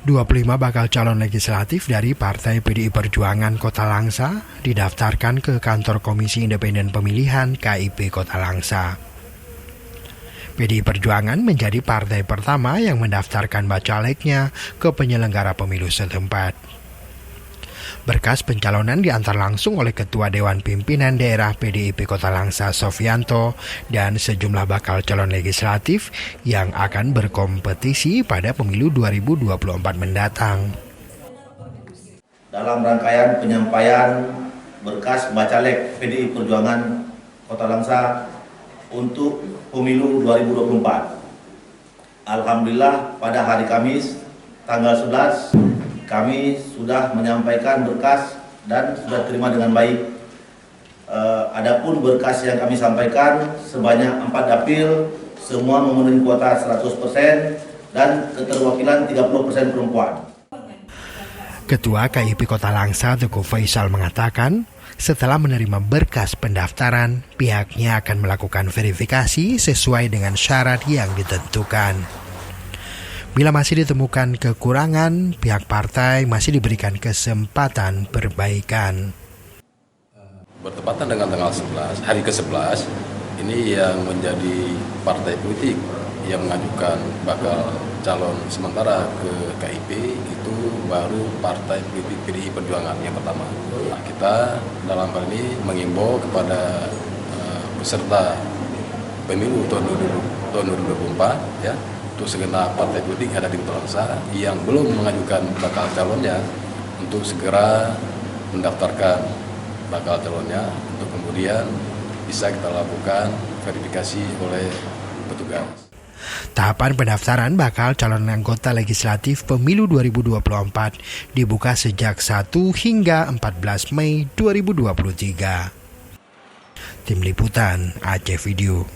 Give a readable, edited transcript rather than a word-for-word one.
25 bakal calon legislatif dari Partai PDI Perjuangan Kota Langsa didaftarkan ke kantor Komisi Independen Pemilihan KIP Kota Langsa. PDI Perjuangan menjadi partai pertama yang mendaftarkan bacaleknya ke penyelenggara pemilu setempat. Berkas pencalonan diantar langsung oleh Ketua Dewan Pimpinan Daerah PDIP Kota Langsa Sofianto dan sejumlah bakal calon legislatif yang akan berkompetisi pada pemilu 2024 mendatang. Dalam rangkaian penyampaian berkas bacalek PDI Perjuangan Kota Langsa untuk pemilu 2024. Alhamdulillah pada hari Kamis tanggal 11 kami sudah menyampaikan berkas dan sudah terima dengan baik. Adapun berkas yang kami sampaikan sebanyak 4 dapil, semua memenuhi kuota 100% dan keterwakilan 30% perempuan. Ketua KIP Kota Langsa Teguh Faisal mengatakan, setelah menerima berkas pendaftaran, pihaknya akan melakukan verifikasi sesuai dengan syarat yang ditentukan. Bila masih ditemukan kekurangan, pihak partai masih diberikan kesempatan perbaikan. Bertepatan dengan tanggal 11, hari ke-11, ini yang menjadi partai politik yang mengajukan bakal calon sementara ke KIP itu baru Partai Politik PDI Perjuangan yang pertama. Nah, kita dalam hal ini mengimbau kepada peserta pemilu tahun 2024 ya, untuk segenap partai politik yang ada di Kota Langsa yang belum mengajukan bakal calonnya untuk segera mendaftarkan bakal calonnya untuk kemudian bisa kita lakukan verifikasi oleh petugas. Tahapan pendaftaran bakal calon anggota legislatif pemilu 2024 dibuka sejak 1 hingga 14 Mei 2023. Tim Liputan Aceh Video.